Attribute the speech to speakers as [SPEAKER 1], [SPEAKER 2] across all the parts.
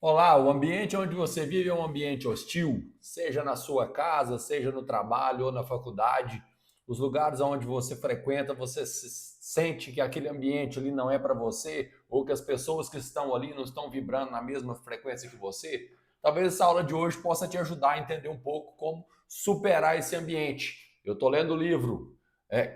[SPEAKER 1] Olá, o ambiente onde você vive é um ambiente hostil, seja na sua casa, seja no trabalho ou na faculdade. Os lugares onde você frequenta, você sente que aquele ambiente ali não é para você, ou que as pessoas que estão ali não estão vibrando na mesma frequência que você. Talvez essa aula de hoje possa te ajudar a entender um pouco como superar esse ambiente. Eu estou lendo o livro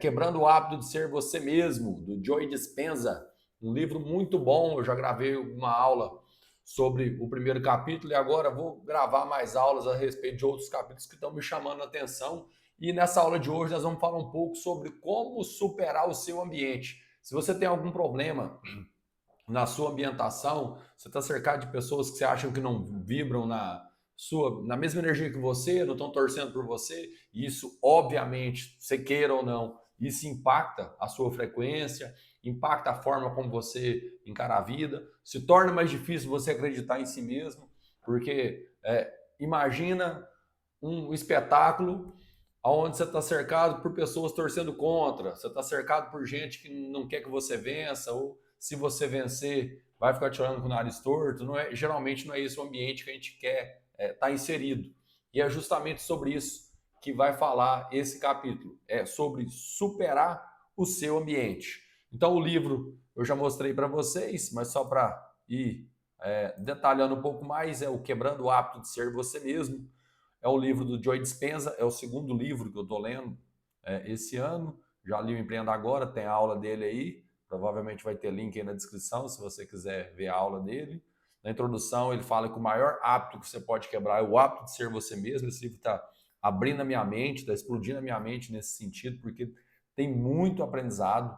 [SPEAKER 1] Quebrando o Hábito de Ser Você Mesmo, do Joe Dispenza. Um livro muito bom, eu já gravei uma aula sobre o primeiro capítulo e agora vou gravar mais aulas a respeito de outros capítulos que estão me chamando a atenção. E nessa aula de hoje nós vamos falar um pouco sobre como superar o seu ambiente. Se você tem algum problema na sua ambientação, você está cercado de pessoas que você acham que não vibram na mesma energia que você, não estão torcendo por você, e isso, obviamente, você queira ou não, isso impacta a sua frequência, impacta a forma como você encara a vida, se torna mais difícil você acreditar em si mesmo, porque imagina um espetáculo onde você está cercado por pessoas torcendo contra, você está cercado por gente que não quer que você vença, ou se você vencer, vai ficar te olhando com o nariz torto. Geralmente não é esse o ambiente que a gente quer estar inserido. E é justamente sobre isso que vai falar esse capítulo. É sobre superar o seu ambiente. Então, o livro eu já mostrei para vocês, mas só para ir detalhando um pouco mais, é o Quebrando o Hábito de Ser Você Mesmo. É um livro do Joe Dispenza, é o segundo livro que eu estou lendo esse ano. Já li o Empreenda Agora, tem a aula dele aí. Provavelmente vai ter link aí na descrição se você quiser ver a aula dele. Na introdução, ele fala que o maior hábito que você pode quebrar é o hábito de ser você mesmo. Esse livro está abrindo a minha mente, está explodindo a minha mente nesse sentido, porque tem muito aprendizado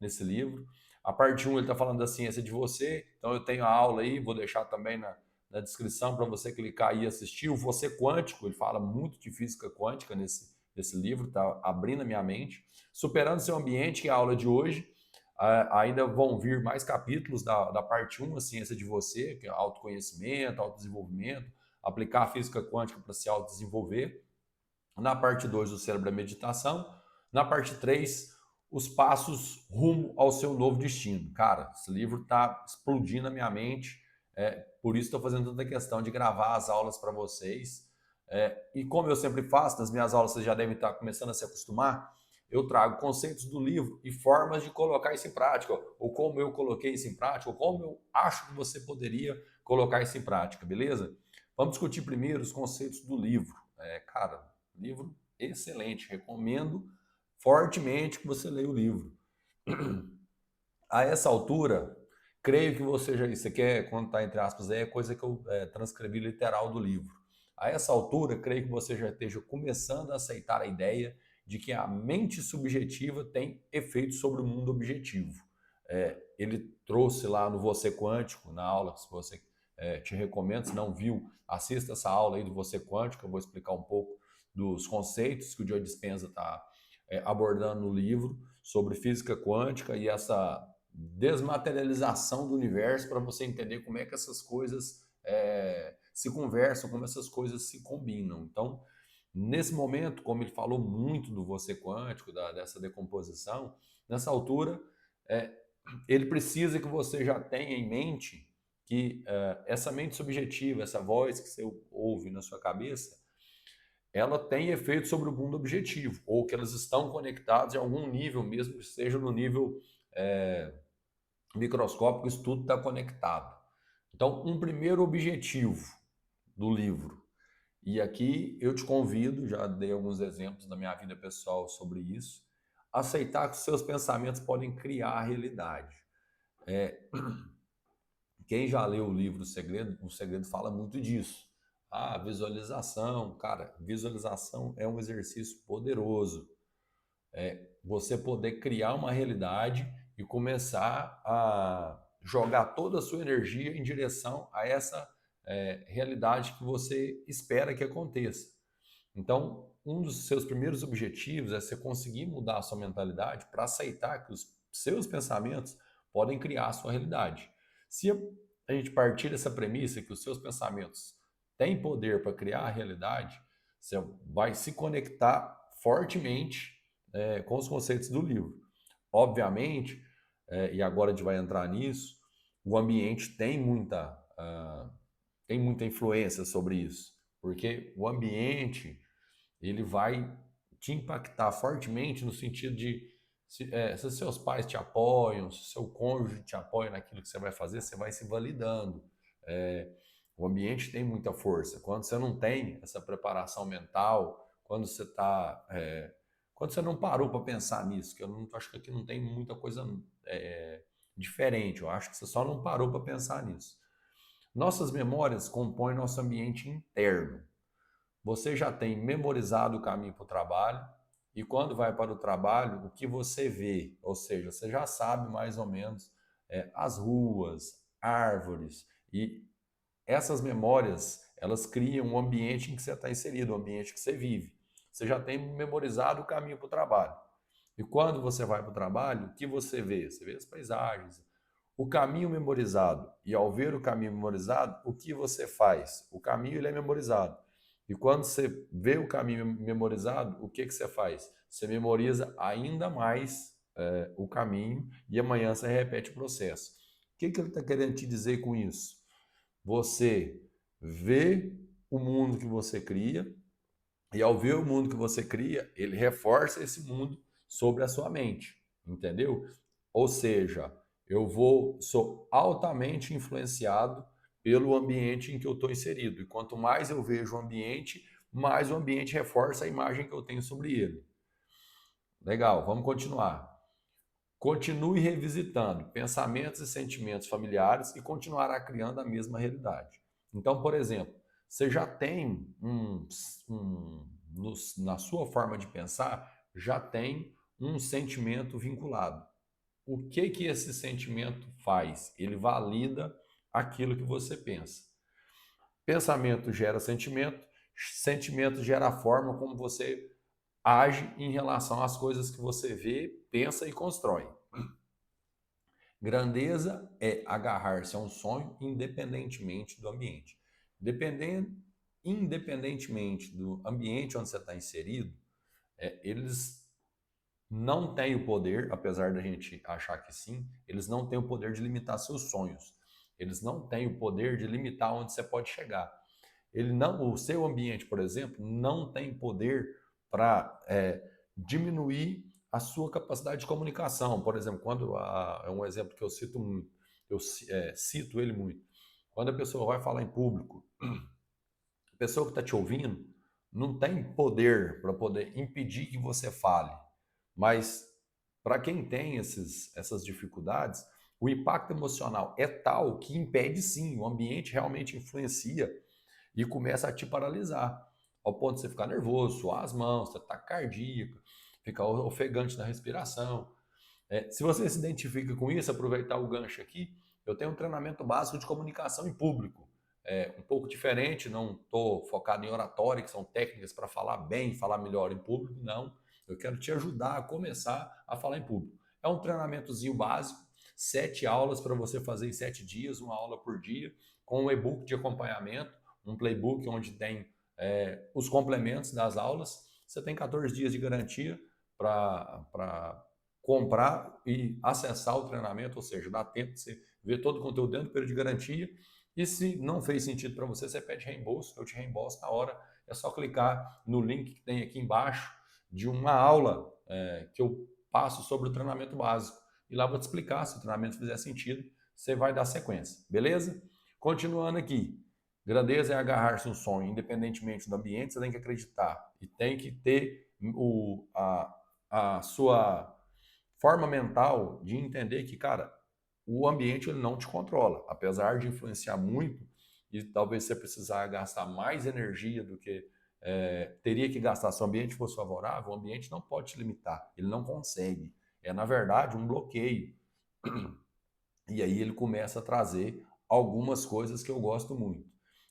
[SPEAKER 1] nesse livro. A parte 1 ele está falando da ciência de você, então eu tenho a aula aí, vou deixar também na descrição para você clicar e assistir. O Você Quântico, ele fala muito de física quântica nesse livro, está abrindo a minha mente. Superando Seu Ambiente, que é a aula de hoje. Ainda vão vir mais capítulos da parte 1, a ciência de você, que é autoconhecimento, autodesenvolvimento, aplicar a física quântica para se autodesenvolver. Na parte 2, o cérebro é meditação. Na parte 3, os passos rumo ao seu novo destino. Cara, esse livro está explodindo a minha mente. Por isso estou fazendo tanta questão de gravar as aulas para vocês. E como eu sempre faço, nas minhas aulas vocês já devem estar começando a se acostumar, eu trago conceitos do livro e formas de colocar isso em prática, ou como eu coloquei isso em prática, ou como eu acho que você poderia colocar isso em prática, beleza? Vamos discutir primeiro os conceitos do livro. Cara, livro excelente, recomendo fortemente que você leia o livro. A essa altura, creio que você já. Isso aqui é, quando está entre aspas, é coisa que eu transcrevi literal do livro. A essa altura, creio que você já esteja começando a aceitar a ideia de que a mente subjetiva tem efeito sobre o mundo objetivo. Ele trouxe lá no Você Quântico, na aula, se você te recomendo, se não viu, assista essa aula aí do Você Quântico, eu vou explicar um pouco dos conceitos que o Joe Dispenza está abordando no livro sobre física quântica e essa desmaterialização do universo para você entender como é que essas coisas se conversam, como essas coisas se combinam. Então, nesse momento, como ele falou muito do você quântico, dessa decomposição, nessa altura, é, ele precisa que você já tenha em mente que essa mente subjetiva, essa voz que você ouve na sua cabeça, ela tem efeito sobre o mundo objetivo, ou que elas estão conectadas em algum nível, mesmo que seja no nível é, microscópico, isso tudo está conectado. Então, um primeiro objetivo do livro, e aqui eu te convido, já dei alguns exemplos da minha vida pessoal sobre isso, aceitar que os seus pensamentos podem criar a realidade. Quem já leu o livro O Segredo fala muito disso. Visualização, cara, visualização é um exercício poderoso. Você poder criar uma realidade e começar a jogar toda a sua energia em direção a essa realidade que você espera que aconteça. Então, um dos seus primeiros objetivos é você conseguir mudar a sua mentalidade para aceitar que os seus pensamentos podem criar a sua realidade. Se a gente partir dessa premissa que os seus pensamentos têm poder para criar a realidade, você vai se conectar fortemente com os conceitos do livro. Obviamente, e agora a gente vai entrar nisso, o ambiente tem muita tem muita influência sobre isso, porque o ambiente ele vai te impactar fortemente no sentido de se seus pais te apoiam, se seu cônjuge te apoia naquilo que você vai fazer, você vai se validando. É, o ambiente tem muita força. Quando você não tem essa preparação mental, quando você está, quando você não parou para pensar nisso, que eu não, acho que aqui não tem muita coisa diferente. Eu acho que você só não parou para pensar nisso. Nossas memórias compõem nosso ambiente interno. Você já tem memorizado o caminho para o trabalho e quando vai para o trabalho, o que você vê, ou seja, você já sabe mais ou menos as ruas, árvores e essas memórias, elas criam um ambiente em que você está inserido, um ambiente que você vive. Você já tem memorizado o caminho para o trabalho. E quando você vai para o trabalho, o que você vê? Você vê as paisagens, o caminho memorizado. E ao ver o caminho memorizado, o que você faz? O caminho ele é memorizado. E quando você vê o caminho memorizado, o que você faz? Você memoriza ainda mais o caminho e amanhã você repete o processo. O que ele está querendo te dizer com isso? Você vê o mundo que você cria e ao ver o mundo que você cria, ele reforça esse mundo sobre a sua mente, entendeu? Ou seja, sou altamente influenciado pelo ambiente em que eu estou inserido. E quanto mais eu vejo o ambiente, mais o ambiente reforça a imagem que eu tenho sobre ele. Legal, vamos continuar. Continue revisitando pensamentos e sentimentos familiares e continuará criando a mesma realidade. Então, por exemplo, você já tem na sua forma de pensar, já tem um sentimento vinculado. O que esse sentimento faz? Ele valida aquilo que você pensa. Pensamento gera sentimento, sentimento gera a forma como você age em relação às coisas que você vê, pensa e constrói. Grandeza é agarrar-se a um sonho independentemente do ambiente. Independentemente do ambiente onde você está inserido, eles não têm o poder, apesar da gente achar que sim, eles não têm o poder de limitar seus sonhos. Eles não têm o poder de limitar onde você pode chegar. O seu ambiente, por exemplo, não tem poder para diminuir a sua capacidade de comunicação. Por exemplo, é um exemplo que eu cito muito, cito ele muito. Quando a pessoa vai falar em público, a pessoa que está te ouvindo não tem poder para poder impedir que você fale, mas para quem tem essas dificuldades, o impacto emocional é tal que impede sim, o ambiente realmente influencia e começa a te paralisar, ao ponto de você ficar nervoso, suar as mãos, você tá cardíaco, ficar ofegante na respiração. Se você se identifica com isso, aproveitar o gancho aqui, eu tenho um treinamento básico de comunicação em público. Um pouco diferente, não estou focado em oratória, que são técnicas para falar bem, falar melhor em público, não. Eu quero te ajudar a começar a falar em público. É um treinamentozinho básico, 7 aulas para você fazer em 7 dias, uma aula por dia, com um e-book de acompanhamento, um playbook onde tem os complementos das aulas. Você tem 14 dias de garantia para comprar e acessar o treinamento, ou seja, dá tempo de você ver todo o conteúdo dentro do período de garantia. E se não fez sentido para você, você pede reembolso, eu te reembolso na hora. É só clicar no link que tem aqui embaixo de uma aula que eu passo sobre o treinamento básico. E lá vou te explicar, se o treinamento fizer sentido, você vai dar sequência, beleza? Continuando aqui. Grandeza é agarrar-se a um sonho, independentemente do ambiente, você tem que acreditar e tem que ter a sua forma mental de entender que, cara, o ambiente ele não te controla, apesar de influenciar muito e talvez você precisar gastar mais energia do que teria que gastar se o ambiente fosse favorável, o ambiente não pode te limitar, ele não consegue. É, na verdade, um bloqueio. E aí ele começa a trazer algumas coisas que eu gosto muito.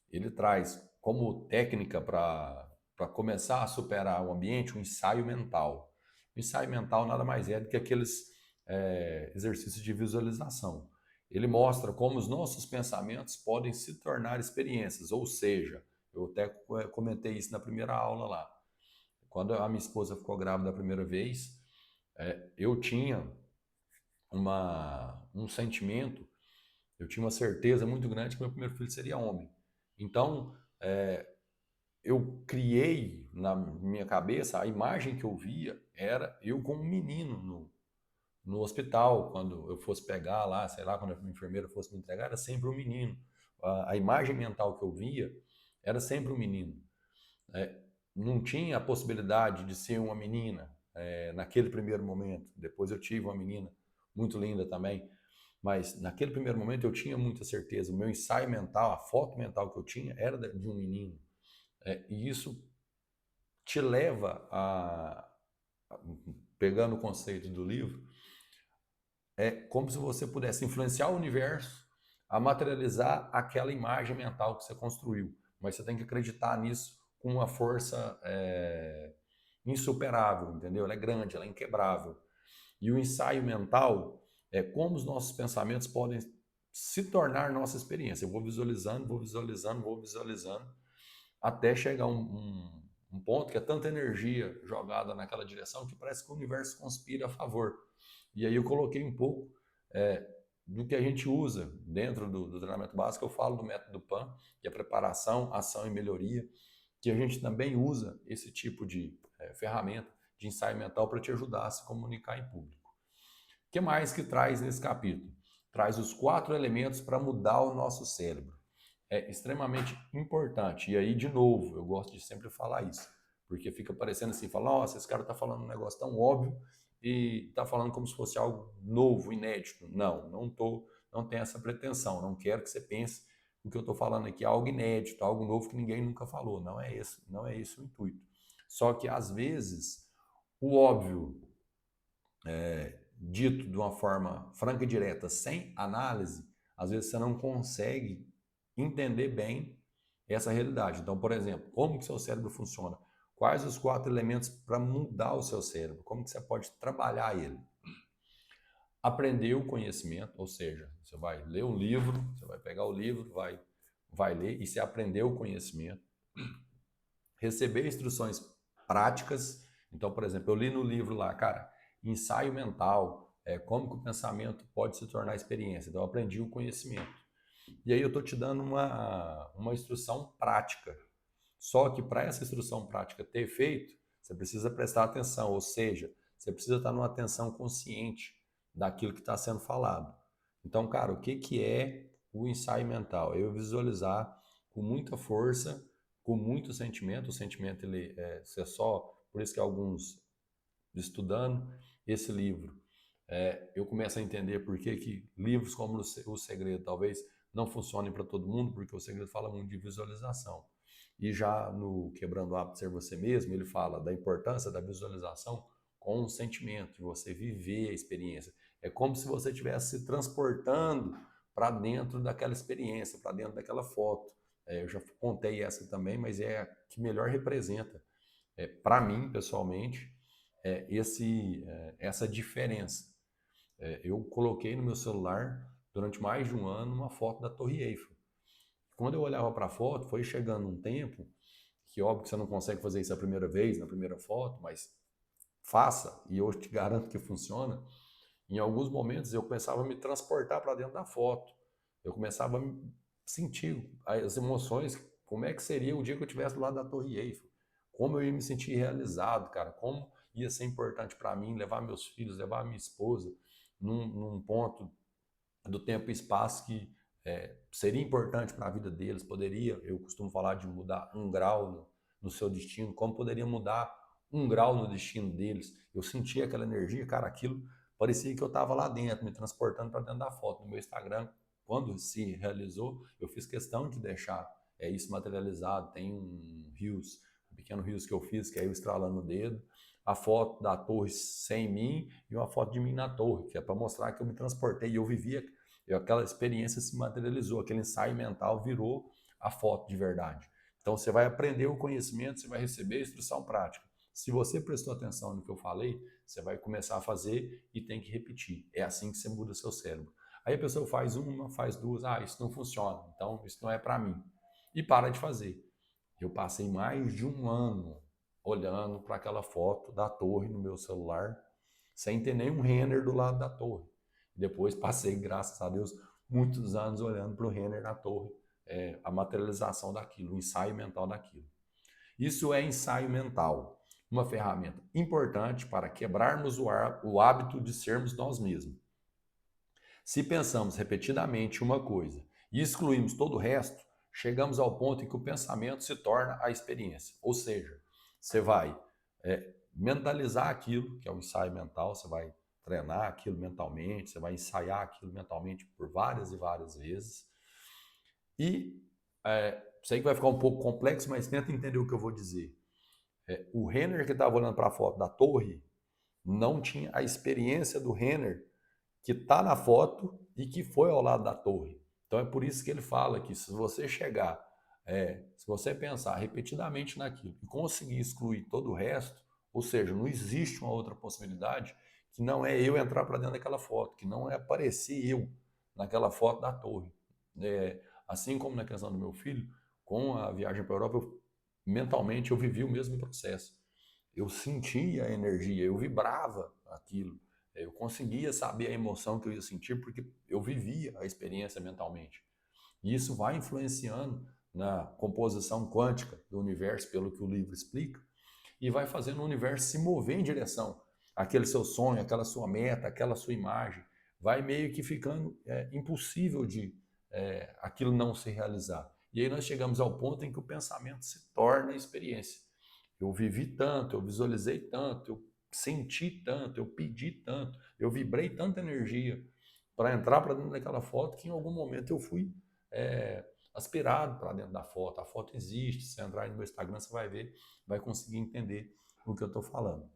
[SPEAKER 1] Ele traz como técnica para começar a superar o ambiente um ensaio mental. O ensaio mental nada mais é do que aqueles exercícios de visualização. Ele mostra como os nossos pensamentos podem se tornar experiências, ou seja, eu até comentei isso na primeira aula lá. Quando a minha esposa ficou grávida a primeira vez, eu tinha um sentimento, Eu tinha uma certeza muito grande que meu primeiro filho seria homem. Então, eu criei na minha cabeça, a imagem que eu via era eu como um menino no hospital, quando eu fosse pegar lá, sei lá, quando a enfermeira fosse me entregar, era sempre um menino. A imagem mental que eu via era sempre um menino. Não tinha a possibilidade de ser uma menina naquele primeiro momento. Depois eu tive uma menina muito linda também, mas naquele primeiro momento eu tinha muita certeza. O meu ensaio mental, a foto mental que eu tinha era de um menino. E isso te leva pegando o conceito do livro, é como se você pudesse influenciar o universo a materializar aquela imagem mental que você construiu. Mas você tem que acreditar nisso com uma força insuperável, entendeu? Ela é grande, ela é inquebrável. E o ensaio mental é como os nossos pensamentos podem se tornar nossa experiência. Eu vou visualizando, vou visualizando, vou visualizando, até chegar um ponto que é tanta energia jogada naquela direção que parece que o universo conspira a favor. E aí eu coloquei um pouco do que a gente usa dentro do treinamento básico. Eu falo do método PAN, que é preparação, ação e melhoria, que a gente também usa esse tipo de ferramenta de ensaio mental para te ajudar a se comunicar em público. O que mais que traz nesse capítulo? Traz os 4 elementos para mudar o nosso cérebro. É extremamente importante. E aí, de novo, eu gosto de sempre falar isso, porque fica parecendo assim, fala, nossa, esse cara está falando um negócio tão óbvio e está falando como se fosse algo novo, inédito. Não, não tenho essa pretensão. Não quero que você pense o que eu estou falando aqui é algo inédito, algo novo que ninguém nunca falou. Não é esse o intuito. Só que às vezes o óbvio dito de uma forma franca e direta, sem análise, às vezes você não consegue entender bem essa realidade. Então, por exemplo, como que seu cérebro funciona? Quais os 4 elementos para mudar o seu cérebro? Como que você pode trabalhar ele? Aprender o conhecimento, ou seja, você vai ler um livro, você vai pegar o livro, vai ler e você aprendeu o conhecimento. Receber instruções práticas. Então, por exemplo, eu li no livro lá, cara, ensaio mental, como que o pensamento pode se tornar experiência. Então, eu aprendi o conhecimento. E aí eu estou te dando uma instrução prática. Só que para essa instrução prática ter efeito, você precisa prestar atenção, ou seja, você precisa estar numa atenção consciente daquilo que está sendo falado. Então, cara, o que é o ensaio mental? Eu visualizar com muita força, com muito sentimento. O sentimento, ele é só, por isso que alguns, estudando esse livro, eu começo a entender por que livros como O Segredo talvez não funcionem para todo mundo, porque O Segredo fala muito de visualização. E já no Quebrando o Hábito de Ser Você Mesmo, ele fala da importância da visualização com o sentimento, de você viver a experiência. É como se você estivesse se transportando para dentro daquela experiência, para dentro daquela foto. Eu já contei essa também, mas é a que melhor representa, para mim, pessoalmente, essa diferença. Eu coloquei no meu celular, durante mais de um ano, uma foto da Torre Eiffel. Quando eu olhava para a foto, foi chegando um tempo, que óbvio que você não consegue fazer isso a primeira vez, na primeira foto, mas faça, e eu te garanto que funciona. Em alguns momentos eu começava a me transportar para dentro da foto. Eu começava a sentir as emoções, como é que seria o dia que eu estivesse do lado da Torre Eiffel. Como eu ia me sentir realizado, cara. Como ia ser importante para mim levar meus filhos, levar minha esposa num ponto do tempo e espaço que seria importante para a vida deles. Poderia, eu costumo falar de mudar um grau no seu destino, como poderia mudar um grau no destino deles. Eu sentia aquela energia, cara, aquilo parecia que eu estava lá dentro, me transportando para dentro da foto. No meu Instagram, quando se realizou, eu fiz questão de deixar isso materializado. Tem um pequeno Reels que eu fiz, que é eu estralando o dedo, a foto da torre sem mim e uma foto de mim na torre, que é para mostrar que eu me transportei e eu vivia, aquela experiência se materializou, aquele ensaio mental virou a foto de verdade. Então você vai aprender o conhecimento, você vai receber a instrução prática. Se você prestou atenção no que eu falei, você vai começar a fazer e tem que repetir. É assim que você muda seu cérebro. Aí a pessoa faz uma, faz duas, isso não funciona, então isso não é para mim. E para de fazer. Eu passei mais de um ano olhando para aquela foto da torre no meu celular, sem ter nenhum render do lado da torre. Depois passei, graças a Deus, muitos anos olhando para o Renner na torre, a materialização daquilo, o ensaio mental daquilo. Isso é ensaio mental, uma ferramenta importante para quebrarmos o hábito de sermos nós mesmos. Se pensamos repetidamente uma coisa e excluímos todo o resto, chegamos ao ponto em que o pensamento se torna a experiência. Ou seja, você vai mentalizar aquilo, que é o ensaio mental, você vai treinar aquilo mentalmente, você vai ensaiar aquilo mentalmente por várias e várias vezes. E sei que vai ficar um pouco complexo, mas tenta entender o que eu vou dizer. O Renner que estava olhando para a foto da torre não tinha a experiência do Renner que está na foto e que foi ao lado da torre. Então é por isso que ele fala que se você chegar, se você pensar repetidamente naquilo e conseguir excluir todo o resto, ou seja, não existe uma outra possibilidade que não é eu entrar para dentro daquela foto, que não é aparecer eu naquela foto da torre. Assim como na questão do meu filho, com a viagem para a Europa, mentalmente eu vivi o mesmo processo. Eu sentia a energia, eu vibrava aquilo. Eu conseguia saber a emoção que eu ia sentir porque eu vivia a experiência mentalmente. E isso vai influenciando na composição quântica do universo, pelo que o livro explica, e vai fazendo o universo se mover em direção àquele seu sonho, àquela sua meta, àquela sua imagem. Vai meio que ficando impossível de aquilo não se realizar. E aí nós chegamos ao ponto em que o pensamento se torna experiência. Eu vivi tanto, eu visualizei tanto, eu senti tanto, eu pedi tanto, eu vibrei tanta energia para entrar para dentro daquela foto que em algum momento eu fui aspirado para dentro da foto. A foto existe, se entrar no meu Instagram você vai ver, vai conseguir entender o que eu estou falando.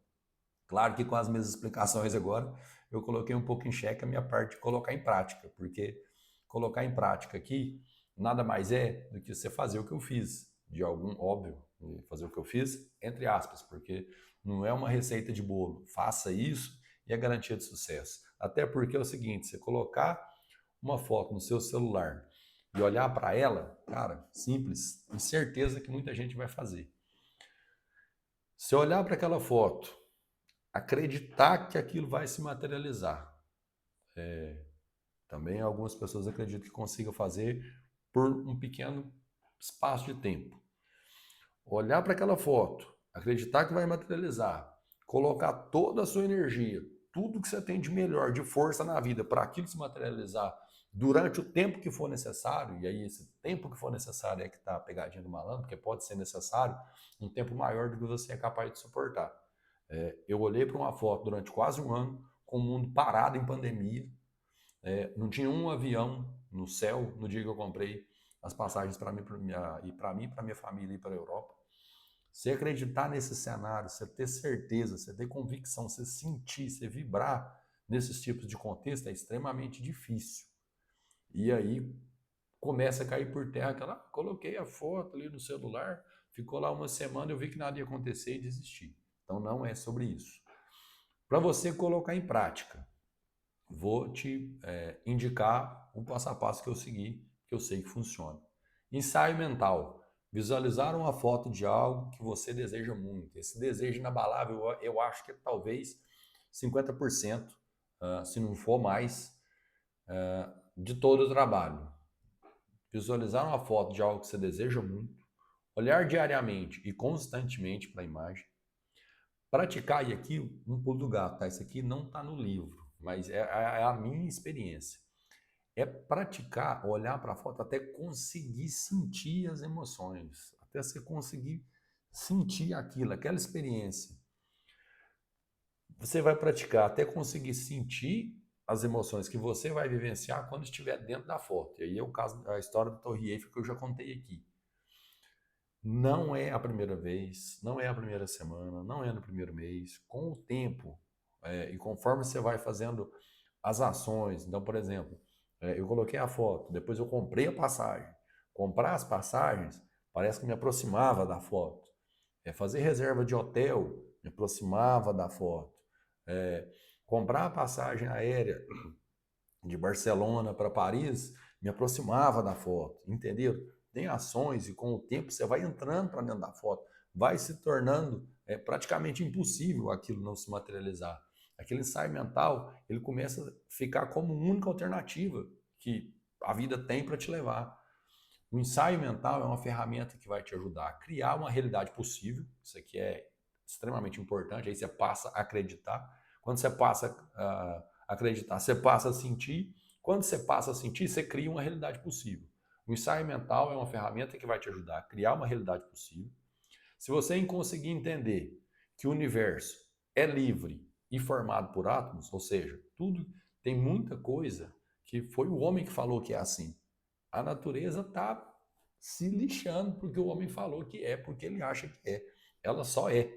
[SPEAKER 1] Claro que com as minhas explicações agora, eu coloquei um pouco em xeque a minha parte de colocar em prática, porque colocar em prática aqui nada mais é do que você fazer o que eu fiz, de algum, óbvio, fazer o que eu fiz, entre aspas, porque não é uma receita de bolo. Faça isso e é garantia de sucesso. Até porque é o seguinte, você colocar uma foto no seu celular e olhar para ela, cara, simples, tenho certeza que muita gente vai fazer. Se olhar para aquela foto, acreditar que aquilo vai se materializar. Também algumas pessoas acreditam que consigam fazer por um pequeno espaço de tempo. Olhar para aquela foto, acreditar que vai materializar, colocar toda a sua energia, tudo que você tem de melhor, de força na vida para aquilo se materializar durante o tempo que for necessário, e aí esse tempo que for necessário é que está a pegadinha do malandro, porque pode ser necessário um tempo maior do que você é capaz de suportar. Eu olhei para uma foto durante quase um ano, com o mundo parado em pandemia, não tinha um avião no céu no dia que eu comprei as passagens para mim, para minha família e para a Europa. Você acreditar nesse cenário, você ter certeza, você ter convicção, você sentir, você vibrar nesses tipos de contexto é extremamente difícil. E aí começa a cair por terra aquela, coloquei a foto ali no celular, ficou lá uma semana, eu vi que nada ia acontecer e desisti. Então não é sobre isso. Para você colocar em prática, vou te indicar o passo a passo que eu segui, que eu sei que funciona. Ensaio mental. Visualizar uma foto de algo que você deseja muito. Esse desejo inabalável, eu acho que é talvez 50%, se não for mais, de todo o trabalho. Visualizar uma foto de algo que você deseja muito, olhar diariamente e constantemente para a imagem, praticar, e aqui um pulo do gato, tá? Isso aqui não está no livro, mas é a minha experiência. É praticar, olhar para a foto até conseguir sentir as emoções, até você conseguir sentir aquilo, aquela experiência. Você vai praticar até conseguir sentir as emoções que você vai vivenciar quando estiver dentro da foto. E aí é o caso, a história da Torre Eiffel que eu já contei aqui. Não é a primeira vez, não é a primeira semana, não é no primeiro mês. Com o tempo, e conforme você vai fazendo as ações, então, por exemplo, eu coloquei a foto, depois eu comprei a passagem. Comprar as passagens parece que me aproximava da foto. Fazer reserva de hotel me aproximava da foto. Comprar a passagem aérea de Barcelona para Paris me aproximava da foto, entendeu? Tem ações e com o tempo você vai entrando para dentro da foto, vai se tornando praticamente impossível aquilo não se materializar. Aquele ensaio mental, ele começa a ficar como única alternativa que a vida tem para te levar. O ensaio mental é uma ferramenta que vai te ajudar a criar uma realidade possível. Isso aqui é extremamente importante. Aí você passa a acreditar. Quando você passa a acreditar, você passa a sentir. Quando você passa a sentir, você cria uma realidade possível. O ensaio mental é uma ferramenta que vai te ajudar a criar uma realidade possível. Se você conseguir entender que o universo é livre e formado por átomos, ou seja, tudo tem muita coisa que foi o homem que falou que é assim. A natureza está se lixando porque o homem falou que é, porque ele acha que é. Ela só é.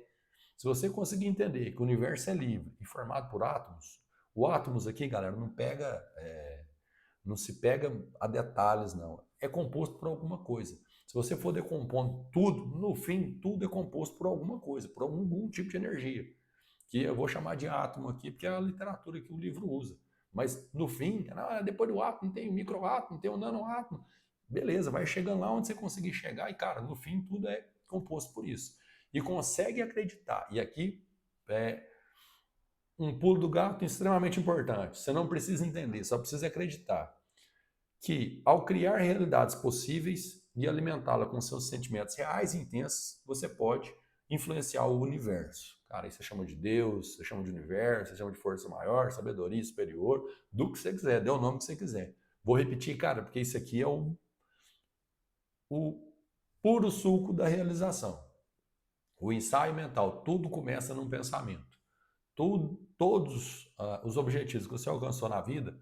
[SPEAKER 1] Se você conseguir entender que o universo é livre e formado por átomos, o átomos aqui, galera, não se pega a detalhes, não. É composto por alguma coisa. Se você for decompondo tudo, no fim, tudo é composto por alguma coisa, por algum tipo de energia. Que eu vou chamar de átomo aqui, porque é a literatura que o livro usa. Mas no fim, depois do átomo tem o microátomo, tem o nanoátomo. Beleza, vai chegando lá onde você conseguir chegar e, cara, no fim tudo é composto por isso. E consegue acreditar. E aqui é um pulo do gato extremamente importante. Você não precisa entender, só precisa acreditar que ao criar realidades possíveis e alimentá-la com seus sentimentos reais e intensos, você pode influenciar o universo. Cara, aí você chama de Deus, você chama de universo, você chama de força maior, sabedoria superior, do que você quiser, dê o nome que você quiser. Vou repetir, cara, porque isso aqui é o puro suco da realização. O ensaio mental, tudo começa num pensamento. Todos os objetivos que você alcançou na vida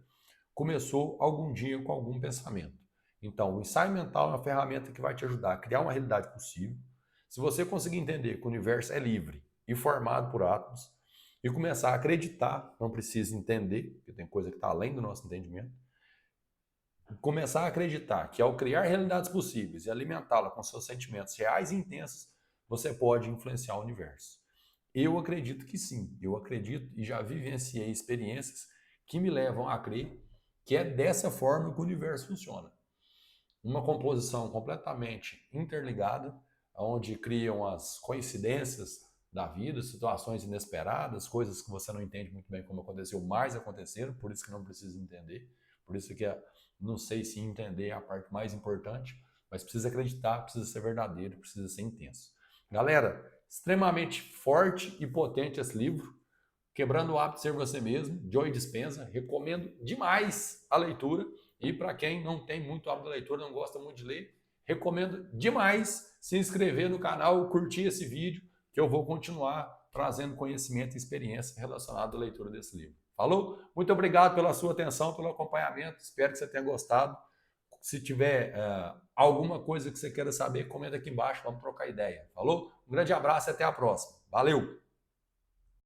[SPEAKER 1] começou algum dia com algum pensamento. Então, o ensaio mental é uma ferramenta que vai te ajudar a criar uma realidade possível. Se você conseguir entender que o universo é livre e formado por átomos, e começar a acreditar, não precisa entender, porque tem coisa que está além do nosso entendimento, começar a acreditar que ao criar realidades possíveis e alimentá-la com seus sentimentos reais e intensos, você pode influenciar o universo. Eu acredito que sim, eu acredito e já vivenciei experiências que me levam a crer que é dessa forma que o universo funciona. Uma composição completamente interligada, onde criam as coincidências da vida, situações inesperadas, coisas que você não entende muito bem como aconteceu, mas aconteceram, por isso que não precisa entender, por isso que não sei se entender é a parte mais importante, mas precisa acreditar, precisa ser verdadeiro, precisa ser intenso. Galera, extremamente forte e potente esse livro, Quebrando o Hábito de Ser Você Mesmo, Joe Dispenza. Recomendo demais a leitura. E para quem não tem muito hábito de leitura, não gosta muito de ler, recomendo demais se inscrever no canal, curtir esse vídeo, que eu vou continuar trazendo conhecimento e experiência relacionado à leitura desse livro. Falou? Muito obrigado pela sua atenção, pelo acompanhamento. Espero que você tenha gostado. Se tiver alguma coisa que você queira saber, comenta aqui embaixo, vamos trocar ideia. Falou? Um grande abraço e até a próxima. Valeu!